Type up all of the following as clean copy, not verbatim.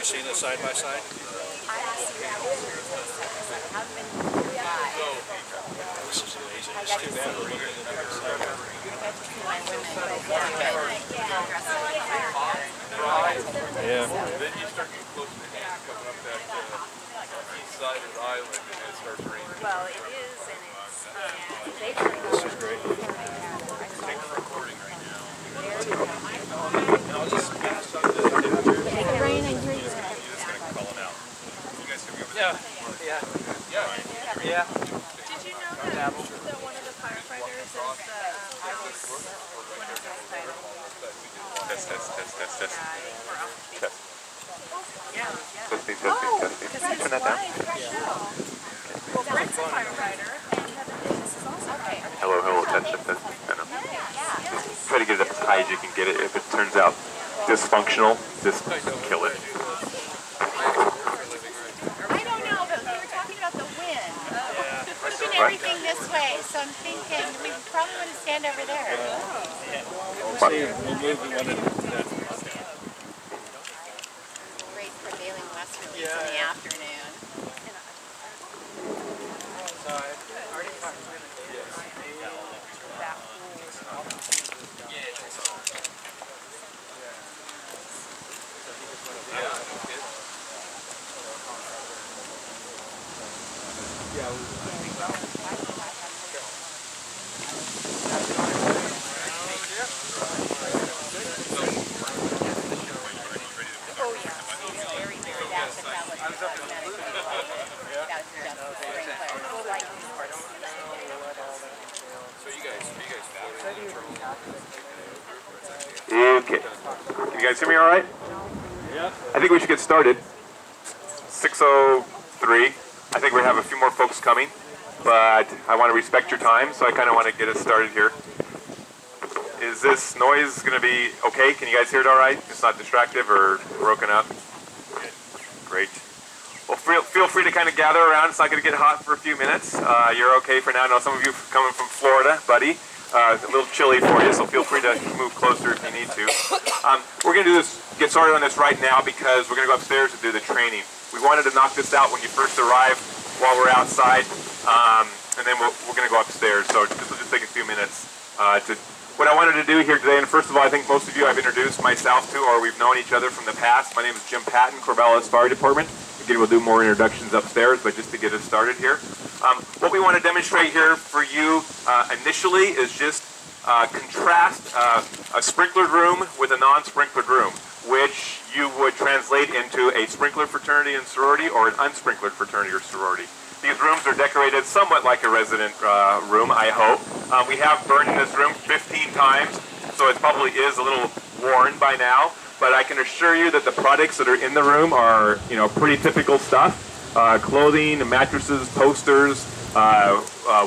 seen it side by side? This is amazing. It's too bad we're looking at the other side. Yeah. Then you start getting close to the hand coming up that east side of the island and it starts raining. Well, it is, and it's This is great. Take a recording right now. I'll just pass on the temperature. rain and You're just gonna call it out. You guys can go. Yeah. Yeah. Yeah. Did you know that one of the firefighters is the Test. Yeah. Testing. Turn that down. Well, Brent's a firefighter, and this is also okay. Hello, test. Try to get it up as high as you can get it. If it turns out dysfunctional, just kill it. I don't know, but we were talking about the wind. Pushing everything this way, so I'm thinking we probably want to stand over there. We'll move the one in Great prevailing westerlies in the afternoon. Okay. Can you guys hear me all right? Yeah. I think we should get started. 6:03. I think we have a few more folks coming, but I want to respect your time, so I kind of want to get us started here. Is this noise going to be okay? Can you guys hear it all right? It's not distractive or broken up? Great. Well, feel free to kind of gather around. It's not going to get hot for a few minutes. You're okay for now. I know some of you coming from Florida, buddy. A little chilly for you, so feel free to move closer if you need to. We're going to get started on this right now because we're going to go upstairs to do the training. We wanted to knock this out when you first arrived while we're outside, and then we're going to go upstairs. So this will just take a few minutes. What I wanted to do here today, and first of all, I think most of you I've introduced myself to, or we've known each other from the past. My name is Jim Patton, Corvallis Fire Department. Again, we'll do more introductions upstairs, but just to get us started here. What we want to demonstrate here for you initially is just contrast a sprinklered room with a non-sprinklered room, which you would translate into a sprinkler fraternity and sorority or an unsprinklered fraternity or sorority. These rooms are decorated somewhat like a resident room, I hope. We have burned in this room 15 times, so it probably is a little worn by now, but I can assure you that the products that are in the room are, pretty typical stuff. Clothing, mattresses, posters,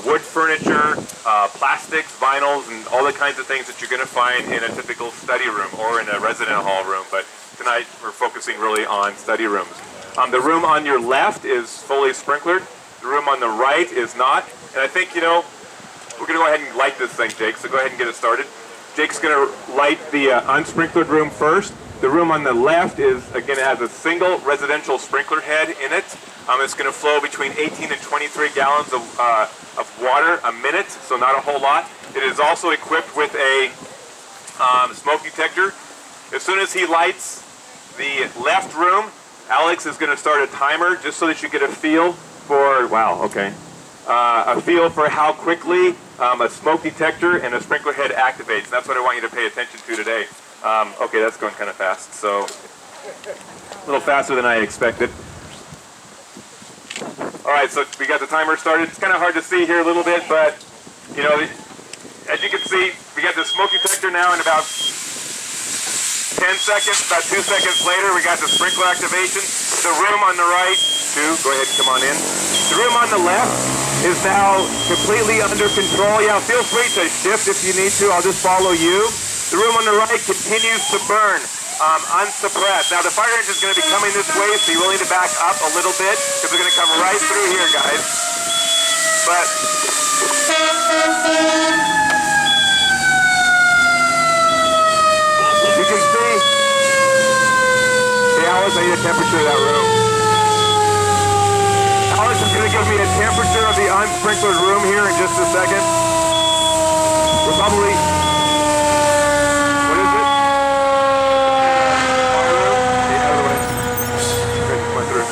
wood furniture, plastics, vinyls, and all the kinds of things that you're going to find in a typical study room or in a resident hall room. But tonight we're focusing really on study rooms. The room on your left is fully sprinklered. The room on the right is not. And I think, we're going to go ahead and light this thing, Jake, so go ahead and get it started. Jake's going to light the unsprinkled room first. The room on the left has a single residential sprinkler head in it. It's going to flow between 18 and 23 gallons of water a minute, so not a whole lot. It is also equipped with a smoke detector. As soon as he lights the left room, Alex is going to start a timer just so that you get a feel for, a feel for how quickly a smoke detector and a sprinkler head activates. That's what I want you to pay attention to today. Okay, that's going kind of fast, so a little faster than I expected. All right, so we got the timer started. It's kind of hard to see here a little bit, but, as you can see, we got the smoke detector now in about 10 seconds. About 2 seconds later, we got the sprinkler activation. The room on the right, go ahead and come on in. The room on the left is now completely under control. Yeah, feel free to shift if you need to. I'll just follow you. The room on the right continues to burn, unsuppressed. Now the fire engine is going to be coming this way, so you will need to back up a little bit, because we're going to come right through here, guys. But you can see, how Alice, I need a temperature of that room. Alice is going to give me a temperature of the unsprinklered room here in just a second. We're probably... What is it? Out of the way. Great, went through.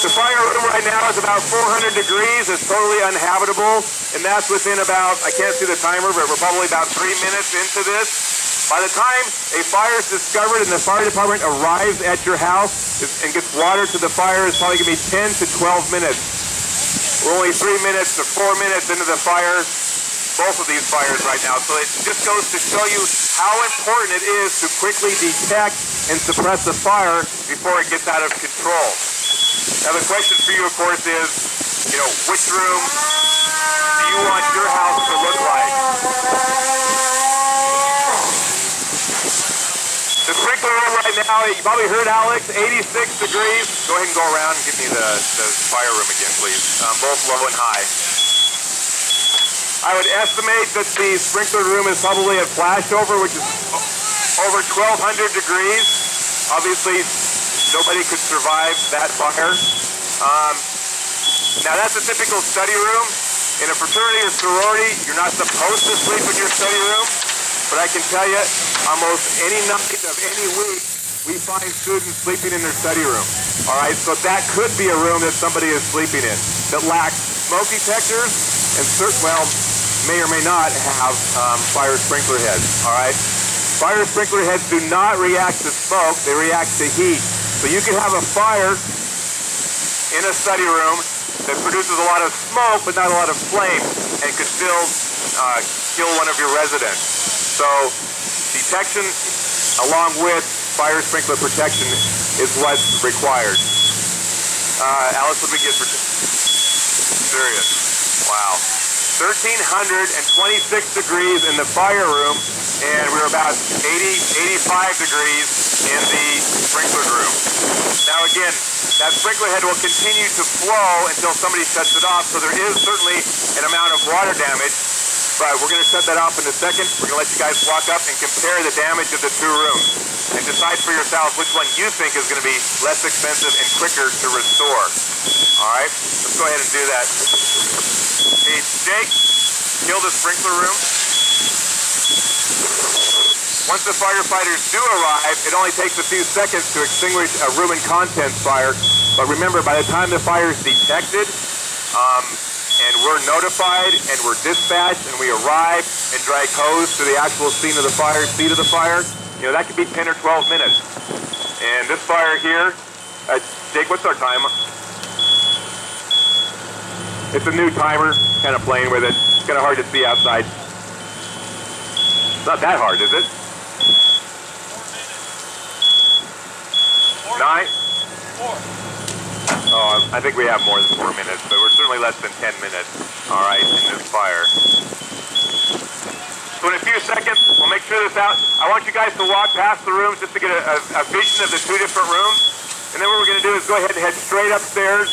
The fire room right now is about 400 degrees. It's totally uninhabitable, and that's within about, I can't see the timer, but we're probably about 3 minutes into this. By the time a fire is discovered and the fire department arrives at your house and gets water to the fire, it's probably going to be 10 to 12 minutes. We're only 3 minutes to 4 minutes into the fire, both of these fires right now. So it just goes to show you how important it is to quickly detect and suppress the fire before it gets out of control. Now the question for you, of course, is, which room do you want your house to look like? The sprinkler room right now, you probably heard Alex, 86 degrees. Go ahead and go around and give me the fire room again, please. Both low and high. I would estimate that the sprinkler room is probably at flashover, which is over 1,200 degrees. Obviously, nobody could survive that fire. Now, that's a typical study room. In a fraternity or sorority, you're not supposed to sleep in your study room. But I can tell you, almost any night of any week, we find students sleeping in their study room. All right, so that could be a room that somebody is sleeping in that lacks smoke detectors and may or may not have fire sprinkler heads. All right, fire sprinkler heads do not react to smoke; they react to heat. So you can have a fire in a study room that produces a lot of smoke but not a lot of flame and could still kill one of your residents. So detection along with fire sprinkler protection is what's required. Alice, what did we get for serious? Wow. 1,326 degrees in the fire room, and we're about 85 degrees in the sprinkler room. Now again, that sprinkler head will continue to flow until somebody shuts it off, so there is certainly an amount of water damage. But we're going to shut that off in a second. We're going to let you guys walk up and compare the damage of the two rooms and decide for yourself which one you think is going to be less expensive and quicker to restore. All right, let's go ahead and do that. Hey, Jake, kill the sprinkler room. Once the firefighters do arrive, it only takes a few seconds to extinguish a room and contents fire. But remember, by the time the fire is detected, and we're notified and we're dispatched and we arrive and drag hose to the actual scene of the fire, seat of the fire, that could be 10 or 12 minutes. And this fire here, Jake, what's our time? It's a new timer, kind of playing with it. It's kind of hard to see outside. It's not that hard, is it? 9? 4. Oh, I think we have more than 4 minutes, but we're certainly less than 10 minutes, all right, in this fire. So in a few seconds, we'll make sure this out. I want you guys to walk past the rooms just to get a vision of the two different rooms. And then what we're going to do is go ahead and head straight upstairs.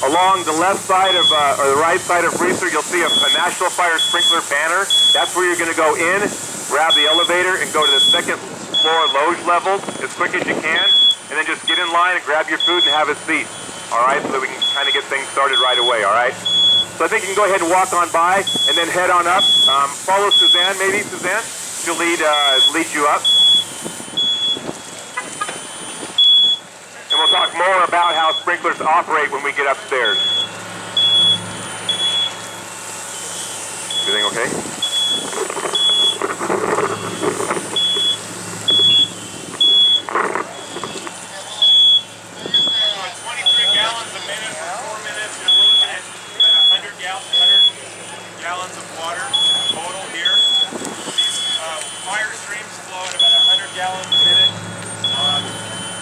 Along the left side of, or the right side of Reeser, you'll see a National Fire Sprinkler banner. That's where you're going to go in, grab the elevator, and go to the second floor loge level as quick as you can. And then just get in line and grab your food and have a seat. All right, so that we can kind of get things started right away, all right? So I think you can go ahead and walk on by and then head on up. Follow Suzanne, maybe, Suzanne? She'll lead you up. And we'll talk more about how sprinklers operate when we get upstairs. Everything okay? 23 gallons a minute for 4 minutes, and we're looking at 100 gallons of water total here. These fire streams flow at about 100 gallons a minute.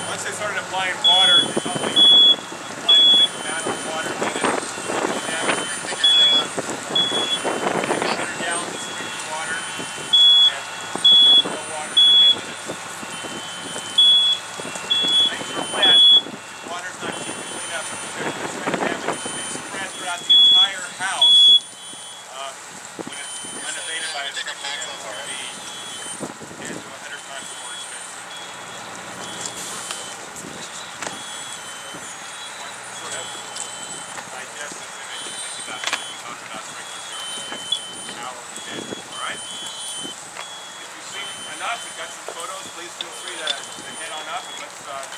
Once they started applying water, they probably applied the same amount of water needed. Now you're figuring about 100 gallons of sweet water and no water for 10 minutes. Things are wet. Water's not keeping clean up. There's this kind of damage that's being spread throughout the entire house. When it's unabated by a sprinkler, it's going to be 10 to 100 times more up. We've got some photos. Please feel free to head on up and let's get started.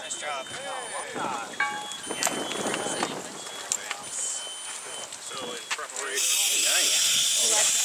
Nice job. So in preparation. Nice.